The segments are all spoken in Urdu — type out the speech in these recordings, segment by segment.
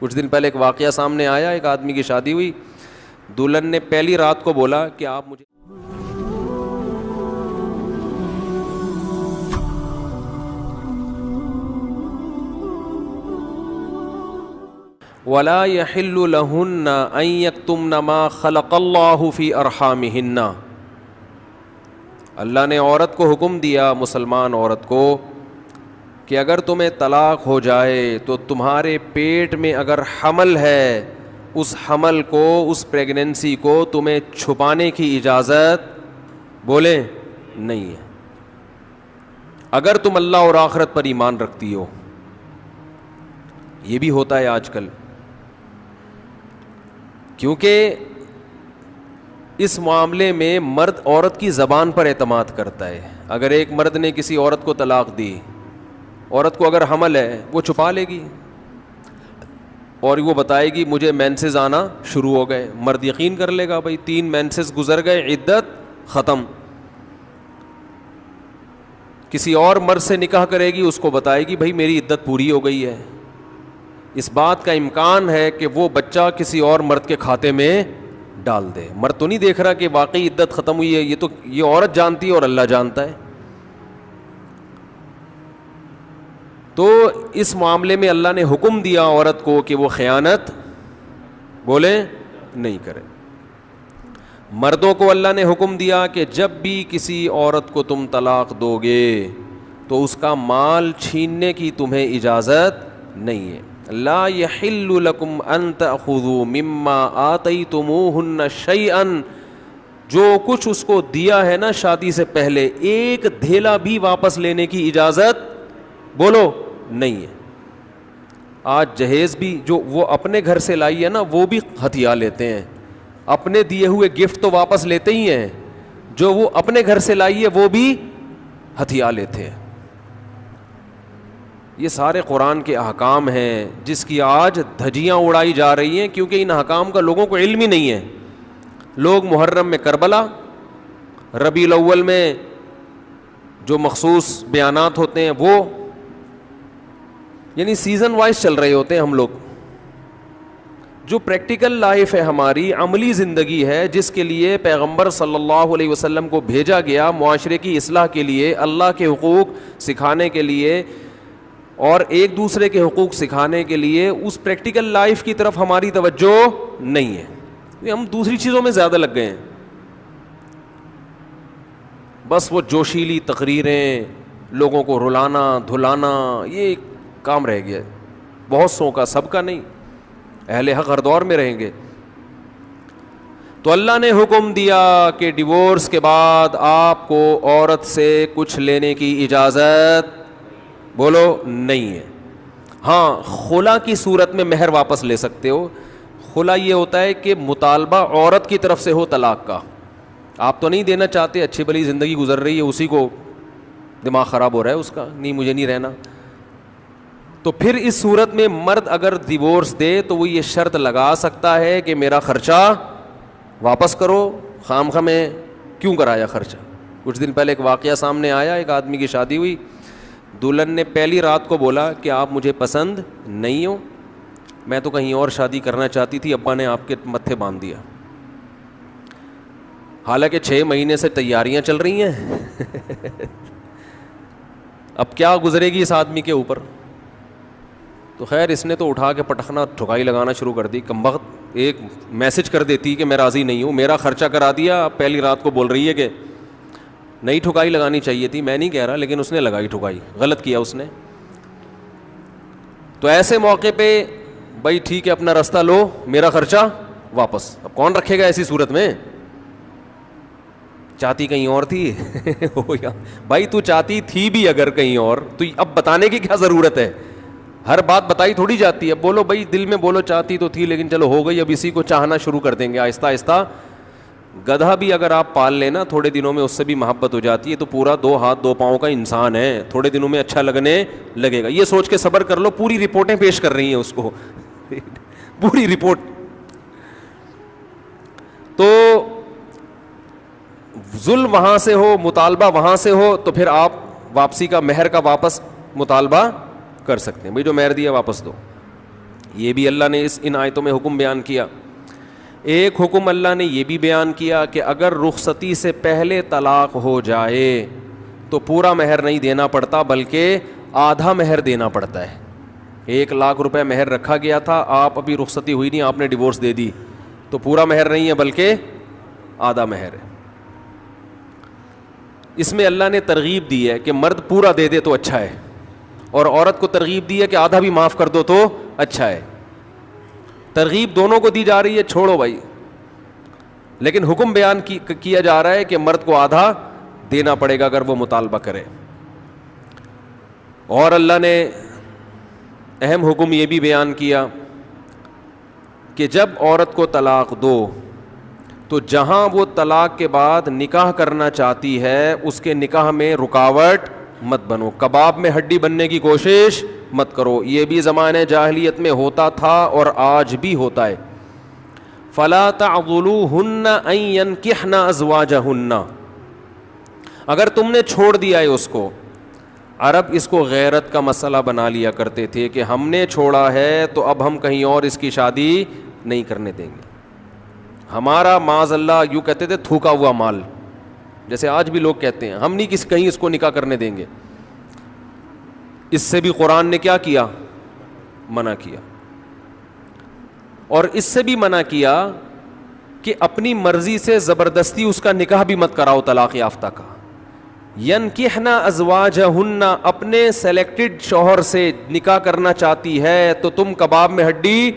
کچھ دن پہلے ایک واقعہ سامنے آیا، ایک آدمی کی شادی ہوئی، دلہن نے پہلی رات کو بولا کہ آپ مجھے وَلَا يَحِلُّ لَهُنَّ أَن يَكْتُمْنَ مَا خَلَقَ اللَّهُ فِي أَرْحَامِهِنَّ، اللہ نے عورت کو حکم دیا، مسلمان عورت کو، کہ اگر تمہیں طلاق ہو جائے تو تمہارے پیٹ میں اگر حمل ہے، اس حمل کو، اس پریگننسی کو تمہیں چھپانے کی اجازت بولیں نہیں ہے، اگر تم اللہ اور آخرت پر ایمان رکھتی ہو۔ یہ بھی ہوتا ہے آج کل، کیونکہ اس معاملے میں مرد عورت کی زبان پر اعتماد کرتا ہے۔ اگر ایک مرد نے کسی عورت کو طلاق دی، عورت کو اگر حمل ہے وہ چھپا لے گی اور وہ بتائے گی مجھے مینسز آنا شروع ہو گئے، مرد یقین کر لے گا بھائی 3 مینسز گزر گئے، عدت ختم۔ کسی اور مرد سے نکاح کرے گی، اس کو بتائے گی بھائی میری عدت پوری ہو گئی ہے۔ اس بات کا امکان ہے کہ وہ بچہ کسی اور مرد کے کھاتے میں ڈال دے۔ مرد تو نہیں دیکھ رہا کہ واقعی عدت ختم ہوئی ہے، یہ تو یہ عورت جانتی ہے اور اللہ جانتا ہے۔ تو اس معاملے میں اللہ نے حکم دیا عورت کو کہ وہ خیانت بولے نہیں کرے۔ مردوں کو اللہ نے حکم دیا کہ جب بھی کسی عورت کو تم طلاق دو گے تو اس کا مال چھیننے کی تمہیں اجازت نہیں ہے۔ لا يحل لكم ان تأخذوا مما آتيتموهن شيئا، جو کچھ اس کو دیا ہے نا شادی سے پہلے، ایک دھیلا بھی واپس لینے کی اجازت بولو نہیں ہے۔ آج جہیز بھی جو وہ اپنے گھر سے لائی ہے نا وہ بھی ہتھیا لیتے ہیں، اپنے دیے ہوئے گفٹ تو واپس لیتے ہی ہیں، جو وہ اپنے گھر سے لائی ہے وہ بھی ہتھیا لیتے ہیں۔ یہ سارے قرآن کے احکام ہیں جس کی آج دھجیاں اڑائی جا رہی ہیں، کیونکہ ان احکام کا لوگوں کو علم ہی نہیں ہے۔ لوگ محرم میں کربلا، ربیع الاول میں جو مخصوص بیانات ہوتے ہیں وہ، یعنی سیزن وائز چل رہے ہوتے ہیں ہم لوگ۔ جو پریکٹیکل لائف ہے ہماری، عملی زندگی ہے، جس کے لیے پیغمبر صلی اللہ علیہ وسلم کو بھیجا گیا معاشرے کی اصلاح کے لیے، اللہ کے حقوق سکھانے کے لیے اور ایک دوسرے کے حقوق سکھانے کے لیے، اس پریکٹیکل لائف کی طرف ہماری توجہ نہیں ہے، ہم دوسری چیزوں میں زیادہ لگ گئے ہیں۔ بس وہ جوشیلی تقریریں، لوگوں کو رلانا دھلانا، یہ کام رہ گیا ہے بہت سو کا، سب کا نہیں۔ اہل حق ہر دور میں رہیں گے۔ تو اللہ نے حکم دیا کہ ڈیورس کے بعد آپ کو عورت سے کچھ لینے کی اجازت بولو نہیں ہے۔ ہاں، خلا کی صورت میں مہر واپس لے سکتے ہو۔ خلا یہ ہوتا ہے کہ مطالبہ عورت کی طرف سے ہو طلاق کا، آپ تو نہیں دینا چاہتے، اچھی بھلی زندگی گزر رہی ہے، اسی کو دماغ خراب ہو رہا ہے اس کا، نہیں مجھے نہیں رہنا۔ تو پھر اس صورت میں مرد اگر ڈیورس دے تو وہ یہ شرط لگا سکتا ہے کہ میرا خرچہ واپس کرو، خام خواہ میں کیوں کرایا خرچہ۔ کچھ دن پہلے ایک واقعہ سامنے آیا، ایک آدمی کی شادی ہوئی، دلہن نے پہلی رات کو بولا کہ آپ مجھے پسند نہیں ہو، میں تو کہیں اور شادی کرنا چاہتی تھی، ابا نے آپ کے متھے باندھ دیا۔ حالانکہ 6 مہینے سے تیاریاں چل رہی ہیں اب کیا گزرے گی اس آدمی کے اوپر۔ تو خیر اس نے تو اٹھا کے پٹخنا ٹھکائی لگانا شروع کر دی، کمبخت ایک میسج کر دیتی کہ میں راضی نہیں ہوں، میرا خرچہ کرا دیا، اب پہلی رات کو بول رہی ہے کہ نئی ٹھکائی لگانی چاہیے تھی، میں نہیں کہہ رہا، لیکن اس نے لگائی ٹھکائی، غلط کیا اس نے۔ تو ایسے موقع پہ بھائی ٹھیک ہے اپنا راستہ لو، میرا خرچہ واپس۔ اب کون رکھے گا ایسی صورت میں؟ چاہتی کہیں اور تھی بھائی تو چاہتی تھی بھی اگر کہیں اور، تو اب بتانے کی کیا ضرورت ہے؟ ہر بات بتائی تھوڑی جاتی ہے، بولو بھائی دل میں بولو چاہتی تو تھی لیکن چلو ہو گئی، اب اسی کو چاہنا شروع کر دیں گے آہستہ آہستہ۔ گدھا بھی اگر آپ پال لینا تھوڑے دنوں میں اس سے بھی محبت ہو جاتی ہے، تو پورا 2 ہاتھ 2 پاؤں کا انسان ہے، تھوڑے دنوں میں اچھا لگنے لگے گا، یہ سوچ کے صبر کر لو۔ پوری رپورٹیں پیش کر رہی ہیں اس کو پوری رپورٹ۔ تو ظلم وہاں سے ہو، مطالبہ وہاں سے ہو، تو پھر آپ واپسی کا، مہر کا واپس مطالبہ کر سکتے ہیں، بھائی جو مہر دیا واپس دو۔ یہ بھی اللہ نے ان آیتوں میں حکم بیان کیا. ایک حکم اللہ نے یہ بھی بیان کیا کہ اگر رخصتی سے پہلے طلاق ہو جائے تو پورا مہر نہیں دینا پڑتا بلکہ آدھا مہر دینا پڑتا ہے. 1,00,000 روپے مہر رکھا گیا تھا, آپ ابھی رخصتی ہوئی نہیں, آپ نے ڈیورس دے دی, تو پورا مہر نہیں ہے بلکہ آدھا مہر ہے. اس میں اللہ نے ترغیب دی ہے کہ مرد پورا دے دے تو اچھا ہے, اور عورت کو ترغیب دی ہے کہ آدھا بھی معاف کر دو تو اچھا ہے. ترغیب دونوں کو دی جا رہی ہے, چھوڑو بھائی, لیکن حکم بیان کیا جا رہا ہے کہ مرد کو آدھا دینا پڑے گا اگر وہ مطالبہ کرے. اور اللہ نے اہم حکم یہ بھی بیان کیا کہ جب عورت کو طلاق دو تو جہاں وہ طلاق کے بعد نکاح کرنا چاہتی ہے اس کے نکاح میں رکاوٹ مت بنو, کباب میں ہڈی بننے کی کوشش مت کرو. یہ بھی زمانے جاہلیت میں ہوتا تھا اور آج بھی ہوتا ہے. فلا تعضلوهن ان ينكحن ازواجهن, اگر تم نے چھوڑ دیا ہے اس کو. عرب اس کو غیرت کا مسئلہ بنا لیا کرتے تھے کہ ہم نے چھوڑا ہے تو اب ہم کہیں اور اس کی شادی نہیں کرنے دیں گے. ہمارا معاذ اللہ یوں کہتے تھے تھوکا ہوا مال, جیسے آج بھی لوگ کہتے ہیں ہم نہیں کہیں اس کو نکاح کرنے دیں گے. اس سے بھی قرآن نے کیا کیا, منع کیا. اور اس سے بھی منع کیا کہ اپنی مرضی سے زبردستی اس کا نکاح بھی مت کراؤ طلاق یافتہ کا. ینکحن ازواجہن, اپنے سلیکٹڈ شوہر سے نکاح کرنا چاہتی ہے تو تم کباب میں ہڈی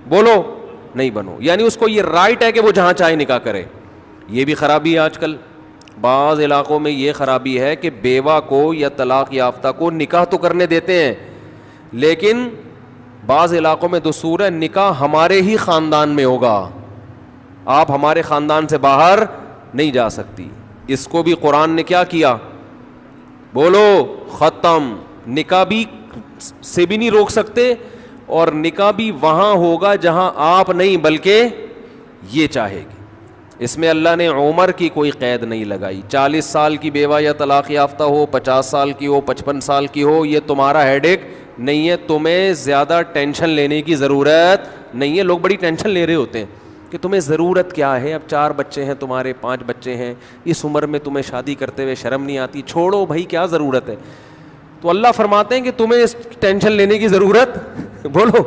بولو نہیں بنو, یعنی اس کو یہ رائٹ ہے کہ وہ جہاں چاہے نکاح کرے. یہ بھی خرابی ہے آج کل بعض علاقوں میں, یہ خرابی ہے کہ بیوہ کو یا طلاق یافتہ کو نکاح تو کرنے دیتے ہیں, لیکن بعض علاقوں میں دستور ہے نکاح ہمارے ہی خاندان میں ہوگا, آپ ہمارے خاندان سے باہر نہیں جا سکتی. اس کو بھی قرآن نے کیا کیا, بولو ختم. نکاح بھی سے بھی نہیں روک سکتے, اور نکاح بھی وہاں ہوگا جہاں آپ نہیں بلکہ یہ چاہے گی. اس میں اللہ نے عمر کی کوئی قید نہیں لگائی. 40 سال کی بیوہ یا طلاق یافتہ ہو, 50 سال کی ہو, 55 سال کی ہو, یہ تمہارا ہیڈ ایک نہیں ہے. تمہیں زیادہ ٹینشن لینے کی ضرورت نہیں ہے. لوگ بڑی ٹینشن لے رہے ہوتے ہیں کہ تمہیں ضرورت کیا ہے, اب 4 بچے ہیں تمہارے, 5 بچے ہیں, اس عمر میں تمہیں شادی کرتے ہوئے شرم نہیں آتی. چھوڑو بھائی, کیا ضرورت ہے. تو اللہ فرماتے ہیں کہ تمہیں ٹینشن لینے کی ضرورت, بولو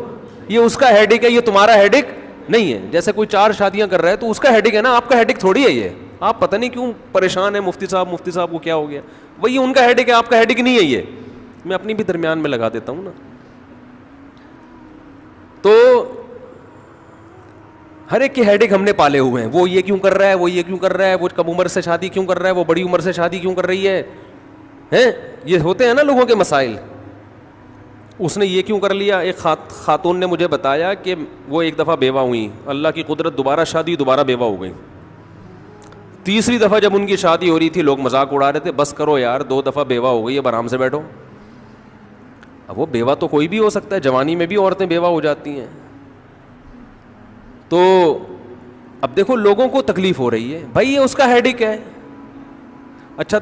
یہ اس کا ہیڈ ایک ہے, یہ تمہارا ہیڈ ایک نہیں ہے. جیسے کوئی 4 شادیاں کر رہا ہے تو اس کا ہیڈ ایک ہے نا, آپ کا ہیڈ ایک تھوڑی ہے یہ. آپ پتہ نہیں کیوں پریشان ہیں, مفتی صاحب کو کیا ہو گیا, وہی ان کا ہیڈ ایک ہے, آپ کا ہیڈ ایک نہیں ہے. یہ میں اپنی بھی درمیان میں لگا دیتا ہوں نا. تو ہر ایک کے ہیڈ ایک ہم نے پالے ہوئے ہیں. وہ یہ کیوں کر رہا ہے, وہ یہ کیوں کر رہا ہے, وہ کم عمر سے شادی کیوں کر رہا ہے, وہ بڑی عمر سے شادی کیوں کر رہی ہے, یہ ہوتے ہیں نا لوگوں کے مسائل. اس نے یہ کیوں کر لیا. ایک خاتون نے مجھے بتایا کہ وہ ایک دفعہ بیوہ ہوئی, اللہ کی قدرت دوبارہ شادی, دوبارہ بیوہ ہو گئی. تیسری دفعہ جب ان کی شادی ہو رہی تھی لوگ مذاق اڑا رہے تھے, بس کرو یار 2 دفعہ بیوہ ہو گئی, اب آرام سے بیٹھو. اب وہ بیوہ تو کوئی بھی ہو سکتا ہے, جوانی میں بھی عورتیں بیوہ ہو جاتی ہیں. تو اب دیکھو لوگوں کو تکلیف ہو رہی ہے, بھائی یہ اس کا ہیڈ ایک ہے. اچھا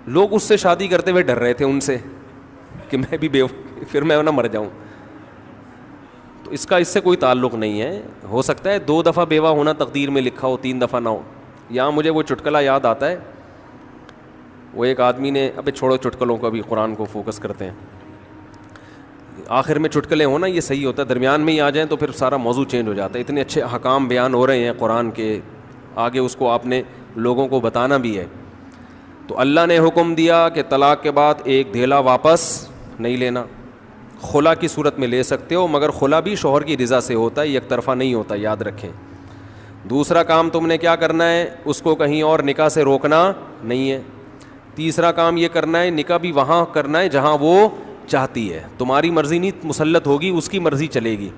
لوگ اس سے شادی کرتے ہوئے ڈر رہے تھے ان سے کہ میں بھی بیوہ, پھر میں نہ مر جاؤں. تو اس کا اس سے کوئی تعلق نہیں ہے. ہو سکتا ہے 2 دفعہ بیوہ ہونا تقدیر میں لکھا ہو, 3 دفعہ نہ ہو. یہاں مجھے وہ چٹکلا یاد آتا ہے, وہ ایک آدمی نے, ابے چھوڑو چٹکلوں کو, ابھی قرآن کو فوکس کرتے ہیں. آخر میں چٹکلے ہوں نا, یہ صحیح ہوتا ہے, درمیان میں ہی آ جائیں تو پھر سارا موضوع چینج ہو جاتا ہے. اتنے اچھے احکام بیان ہو رہے ہیں قرآن کے, آگے اس کو آپ نے لوگوں کو بتانا بھی ہے. تو اللہ نے حکم دیا کہ طلاق کے بعد ایک دھیلا واپس نہیں لینا. خلا کی صورت میں لے سکتے ہو, مگر خلا بھی شوہر کی رضا سے ہوتا ہے, یک طرفہ نہیں ہوتا, یاد رکھیں. دوسرا کام تم نے کیا کرنا ہے, اس کو کہیں اور نکاح سے روکنا نہیں ہے. تیسرا کام یہ کرنا ہے, نکاح بھی وہاں کرنا ہے جہاں وہ چاہتی ہے. تمہاری مرضی نہیں مسلط ہوگی, اس کی مرضی چلے گی.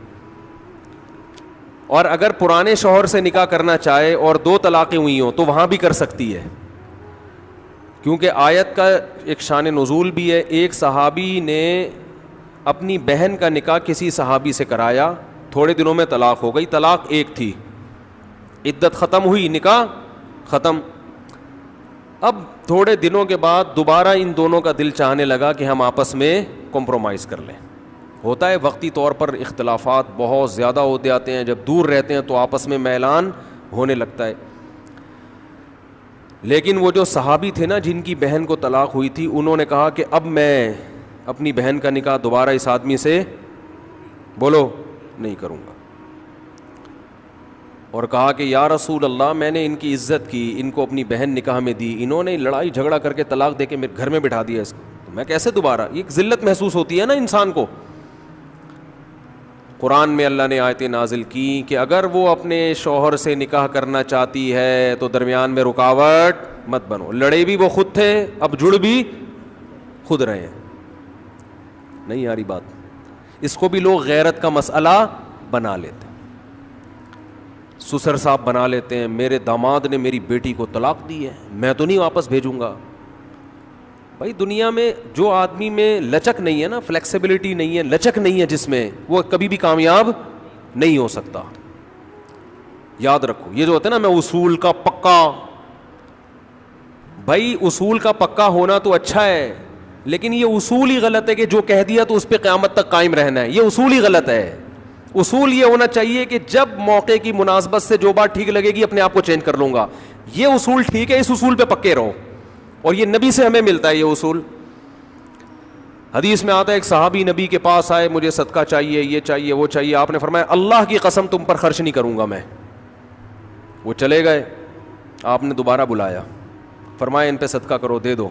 اور اگر پرانے شوہر سے نکاح کرنا چاہے اور 2 طلاقیں ہوئی ہوں تو وہاں بھی کر سکتی ہے, کیونکہ آیت کا ایک شان نزول بھی ہے. ایک صحابی نے اپنی بہن کا نکاح کسی صحابی سے کرایا, تھوڑے دنوں میں طلاق ہو گئی. طلاق ایک تھی, عدت ختم ہوئی, نکاح ختم. اب تھوڑے دنوں کے بعد دوبارہ ان دونوں کا دل چاہنے لگا کہ ہم آپس میں کمپرومائز کر لیں. ہوتا ہے وقتی طور پر اختلافات بہت زیادہ ہوتے آتے ہیں, جب دور رہتے ہیں تو آپس میں میلان ہونے لگتا ہے. لیکن وہ جو صحابی تھے نا جن کی بہن کو طلاق ہوئی تھی, انہوں نے کہا کہ اب میں اپنی بہن کا نکاح دوبارہ اس آدمی سے بولو نہیں کروں گا. اور کہا کہ یا رسول اللہ, میں نے ان کی عزت کی, ان کو اپنی بہن نکاح میں دی, انہوں نے لڑائی جھگڑا کر کے طلاق دے کے میرے گھر میں بٹھا دیا اس کو, تو میں کیسے دوبارہ. ایک ذلت محسوس ہوتی ہے نا انسان کو. قرآن میں اللہ نے آیتیں نازل کی کہ اگر وہ اپنے شوہر سے نکاح کرنا چاہتی ہے تو درمیان میں رکاوٹ مت بنو. لڑے بھی وہ خود تھے, اب جڑ بھی خود رہے ہیں. نہیں آ رہی بات. اس کو بھی لوگ غیرت کا مسئلہ بنا لیتے, سسر صاحب بنا لیتے ہیں. میرے داماد نے میری بیٹی کو طلاق دی ہے, میں تو نہیں واپس بھیجوں گا. بھائی دنیا میں جو آدمی میں لچک نہیں ہے نا, فلیکسیبلٹی نہیں ہے, لچک نہیں ہے جس میں, وہ کبھی بھی کامیاب نہیں ہو سکتا. یاد رکھو یہ جو ہوتا ہے نا, میں اصول کا پکا. بھائی اصول کا پکا ہونا تو اچھا ہے, لیکن یہ اصول ہی غلط ہے کہ جو کہہ دیا تو اس پہ قیامت تک قائم رہنا ہے. یہ اصول ہی غلط ہے. اصول یہ ہونا چاہیے کہ جب موقع کی مناسبت سے جو بات ٹھیک لگے گی اپنے آپ کو چینج کر لوں گا. یہ اصول ٹھیک ہے, اس اصول پہ پکے رہو, اور یہ نبی سے ہمیں ملتا ہے یہ اصول. حدیث میں آتا ہے ایک صحابی نبی کے پاس آئے, مجھے صدقہ چاہیے, یہ چاہیے, وہ چاہیے. آپ نے فرمایا اللہ کی قسم تم پر خرچ نہیں کروں گا میں. وہ چلے گئے, آپ نے دوبارہ بلایا, فرمایا ان پہ صدقہ کرو, دے دو.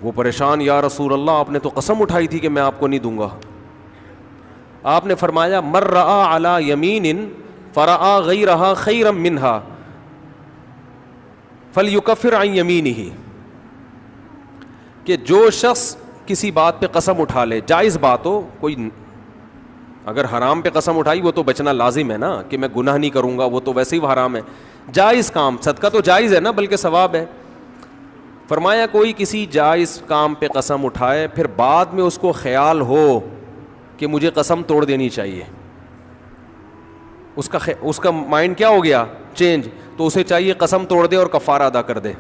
وہ پریشان, یا رسول اللہ آپ نے تو قسم اٹھائی تھی کہ میں آپ کو نہیں دوں گا. آپ نے فرمایا مر رآ علی یمین فرآ غیرہا خیرا منہا فلیکفر عن یمینہ, کہ جو شخص کسی بات پہ قسم اٹھا لے, جائز بات ہو, کوئی اگر حرام پہ قسم اٹھائی وہ تو بچنا لازم ہے نا, کہ میں گناہ نہیں کروں گا, وہ تو ویسے ہی حرام ہے. جائز کام, صدقہ تو جائز ہے نا, بلکہ ثواب ہے. فرمایا کوئی کسی جائز کام پہ قسم اٹھائے, پھر بعد میں اس کو خیال ہو کہ مجھے قسم توڑ دینی چاہیے, اس کا مائنڈ کیا ہو گیا, چینج, تو اسے چاہیے قسم توڑ دے اور کفارہ ادا کر دے,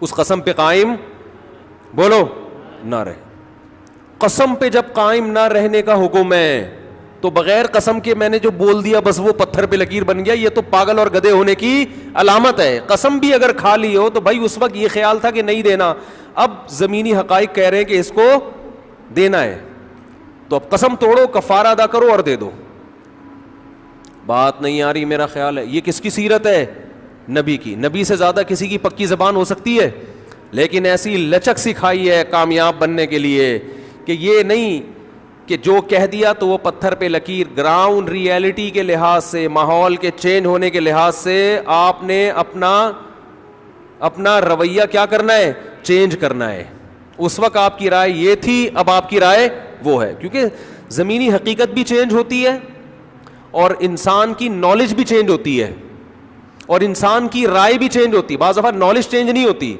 اس قسم پہ قائم بولو نہ رہے. قسم پہ جب قائم نہ رہنے کا حکم ہے تو بغیر قسم کے میں نے جو بول دیا بس وہ پتھر پہ لکیر بن گیا, یہ تو پاگل اور گدھے ہونے کی علامت ہے. قسم بھی اگر کھا لی ہو تو بھائی اس وقت یہ خیال تھا کہ نہیں دینا, اب زمینی حقائق کہہ رہے ہیں کہ اس کو دینا ہے, تو اب قسم توڑو, کفارہ ادا کرو اور دے دو. بات نہیں آ رہی میرا خیال ہے. یہ کس کی سیرت ہے, نبی کی. نبی سے زیادہ کسی کی پکی زبان ہو سکتی ہے, لیکن ایسی لچک سکھائی ہے کامیاب بننے کے لیے کہ یہ نہیں کہ جو کہہ دیا تو وہ پتھر پہ لکیر. گراؤنڈ ریئلٹی کے لحاظ سے, ماحول کے چینج ہونے کے لحاظ سے آپ نے اپنا رویہ کیا کرنا ہے, چینج کرنا ہے. اس وقت آپ کی رائے یہ تھی, اب آپ کی رائے وہ ہے, کیونکہ زمینی حقیقت بھی چینج ہوتی ہے اور انسان کی نالج بھی چینج ہوتی ہے اور انسان کی رائے بھی چینج ہوتی ہے. بعض دفعہ نالج چینج نہیں ہوتی,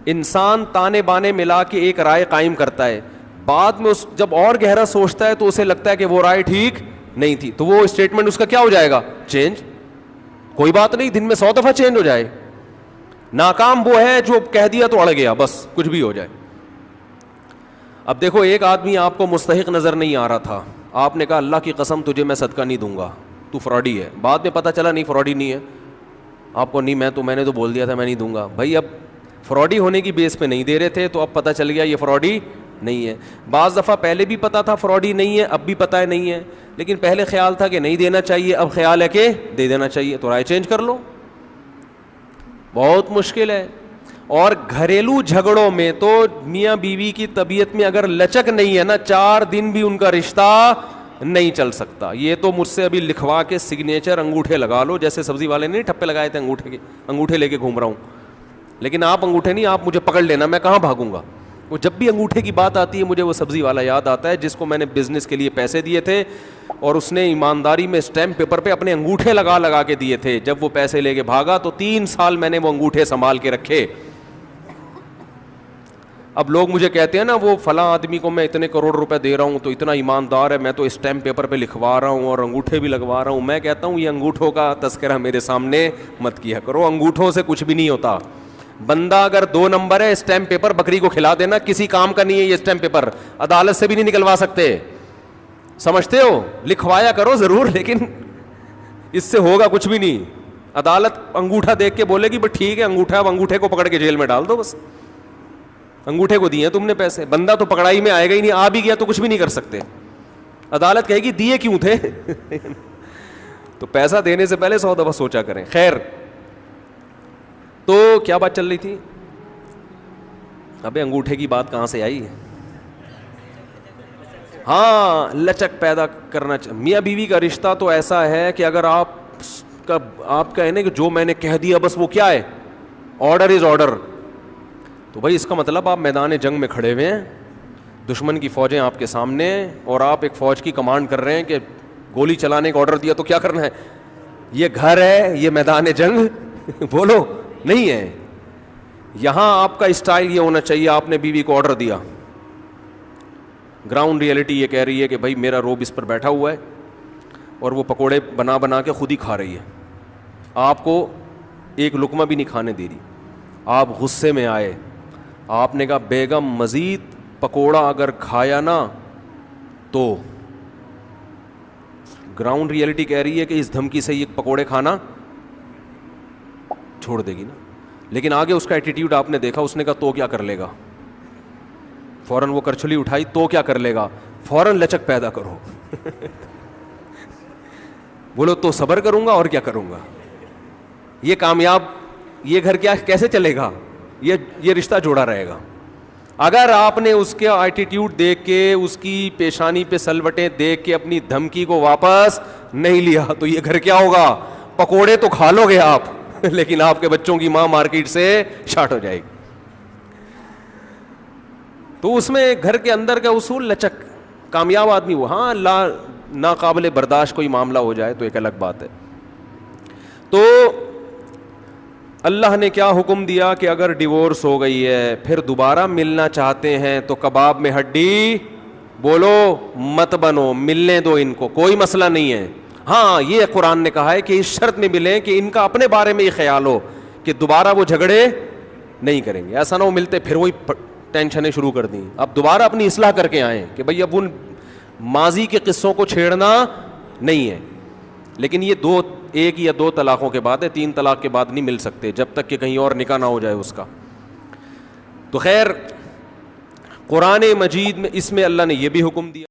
انسان تانے بانے ملا کے ایک رائے قائم کرتا ہے, بعد میں جب اور گہرا سوچتا ہے تو اسے لگتا ہے کہ وہ رائے ٹھیک نہیں تھی, تو وہ اسٹیٹمنٹ اس کا کیا ہو جائے گا, چینج. کوئی بات نہیں, دن میں 100 دفعہ چینج ہو جائے. ناکام وہ ہے جو کہہ دیا تو اڑ گیا, بس کچھ بھی ہو جائے. اب دیکھو ایک آدمی آپ کو مستحق نظر نہیں آ رہا تھا, آپ نے کہا اللہ کی قسم تجھے میں صدقہ نہیں دوں گا, تو فراڈی ہے. بعد میں پتہ چلا نہیں فراڈی نہیں ہے, آپ کو نہیں, میں نے تو بول دیا تھا میں نہیں دوں گا. بھائی اب فراڈی ہونے کی بیس پہ نہیں دے رہے تھے, تو اب پتہ چل گیا یہ فراڈی نہیں ہے. بعض دفعہ پہلے بھی پتا تھا فراڈی نہیں ہے, اب بھی پتہ ہے نہیں ہے, لیکن پہلے خیال تھا کہ نہیں دینا چاہیے, اب خیال ہے کہ دے دینا چاہیے, تو رائے چینج کر لو. بہت مشکل ہے. اور گھریلو جھگڑوں میں تو میاں بیوی کی طبیعت میں اگر لچک نہیں ہے نا, 4 دن بھی ان کا رشتہ نہیں چل سکتا. یہ تو مجھ سے ابھی لکھوا کے سگنیچر انگوٹھے لگا لو, جیسے سبزی والے نے ٹھپے لگائے تھے انگوٹھے کے, انگوٹھے لے کے گھوم رہا ہوں. لیکن آپ انگوٹھے نہیں, آپ مجھے پکڑ لینا, میں کہاں بھاگوں گا. وہ جب بھی انگوٹھے کی بات آتی ہے مجھے وہ سبزی والا یاد آتا ہے جس کو میں نے بزنس کے لیے پیسے دیے تھے, اور اس نے ایمانداری میں اسٹیمپ پیپر پہ اپنے انگوٹھے لگا کے دیے تھے. جب وہ پیسے لے کے بھاگا تو 3 سال میں نے وہ انگوٹھے سنبھال کے رکھے. اب لوگ مجھے کہتے ہیں نا وہ فلاں آدمی کو میں اتنے کروڑ روپے دے رہا ہوں تو اتنا ایماندار ہے, میں تو اسٹیمپ پیپر پہ لکھوا رہا ہوں اور انگوٹھے بھی لگوا رہا ہوں. میں کہتا ہوں یہ انگوٹھوں کا تذکرہ میرے سامنے مت کیا کرو, انگوٹھوں سے کچھ بھی نہیں ہوتا. بندہ اگر 2 نمبر ہے, اسٹیمپ پیپر بکری کو کھلا دینا, کسی کام کا نہیں ہے یہ اسٹیمپ پیپر, عدالت سے بھی نہیں نکلوا سکتے. سمجھتے ہو؟ لکھوایا کرو ضرور، لیکن اس سے ہوگا کچھ بھی نہیں. عدالت انگوٹھا دیکھ کے بولے گی بس ٹھیک ہے انگوٹھا، اب انگوٹھے کو پکڑ کے جیل میں ڈال دو بس. انگوٹھے کو دیے تم نے پیسے، بندہ تو پکڑائی میں آئے گا ہی نہیں، آ بھی گیا تو کچھ بھی نہیں کر سکتے. عدالت کہے گی دیے کیوں تھے. تو پیسہ دینے سے پہلے 100 دفعہ سوچا کریں. خیر، تو کیا بات چل رہی تھی؟ ابے انگوٹھے کی بات کہاں سے آئی؟ ہاں، لچک پیدا کرنا میاں بیوی کا رشتہ تو ایسا ہے کہ اگر آپ کا ہے نا کہ جو میں نے کہہ دیا بس وہ کیا ہے، آرڈر از آرڈر. تو بھائی اس کا مطلب آپ میدان جنگ میں کھڑے ہوئے ہیں، دشمن کی فوجیں آپ کے سامنے، اور آپ ایک فوج کی کمانڈ کر رہے ہیں کہ گولی چلانے کا آرڈر دیا تو کیا کرنا ہے؟ یہ گھر ہے، یہ میدان جنگ بولو نہیں ہے. یہاں آپ کا اسٹائل یہ ہونا چاہیے، آپ نے بیوی کو آرڈر دیا. گراؤنڈ ریئلٹی یہ کہہ رہی ہے کہ بھائی میرا روب اس پر بیٹھا ہوا ہے اور وہ پکوڑے بنا بنا کے خود ہی کھا رہی ہے، آپ کو ایک لقمہ بھی نہیں کھانے دے رہی. آپ غصے میں آئے، آپ نے کہا بیگم مزید پکوڑا اگر کھایا نا تو. گراؤنڈ ریئلٹی کہہ رہی ہے کہ اس دھمکی سے یہ پکوڑے کھانا چھوڑ دے گی نا. لیکن آگے اس کا ایٹیٹیوڈ آپ نے دیکھا، اس نے کہا تو کیا کر لے گا، فوراً وہ کرچھلی اٹھائی، تو کیا کر لے گا، فوراً لچک پیدا کرو. بولو تو صبر کروں گا اور کیا کروں گا. یہ کامیاب، یہ گھر کیا کیسے چلے گا، یہ رشتہ جوڑا رہے گا. اگر آپ نے اس کا ایٹیٹیوڈ دیکھ کے، اس کی پیشانی پہ سلوٹیں دیکھ کے اپنی دھمکی کو واپس نہیں لیا تو یہ گھر کیا ہوگا، پکوڑے تو کھا لو گے آپ لیکن آپ کے بچوں کی ماں مارکیٹ سے شارٹ ہو جائے گی. تو اس میں گھر کے اندر کا اصول لچک. کامیاب آدمی وہ، ہاں ناقابل برداشت کوئی معاملہ ہو جائے تو ایک الگ بات ہے. تو اللہ نے کیا حکم دیا کہ اگر ڈیورس ہو گئی ہے پھر دوبارہ ملنا چاہتے ہیں تو کباب میں ہڈی بولو مت بنو، ملنے دو ان کو، کوئی مسئلہ نہیں ہے. ہاں یہ قرآن نے کہا ہے کہ اس شرط میں ملیں کہ ان کا اپنے بارے میں یہ خیال ہو کہ دوبارہ وہ جھگڑے نہیں کریں گے. ایسا نہ ہو ملتے پھر وہی ٹینشنیں شروع کر دیں. اب دوبارہ اپنی اصلاح کر کے آئیں کہ بھئی اب ان ماضی کے قصوں کو چھیڑنا نہیں ہے. لیکن یہ ایک یا دو طلاقوں کے بعد ہے، 3 طلاق کے بعد نہیں مل سکتے جب تک کہ کہیں اور نکاح نہ ہو جائے اس کا. تو خیر، قرآن مجید میں اس میں اللہ نے یہ بھی حکم دیا.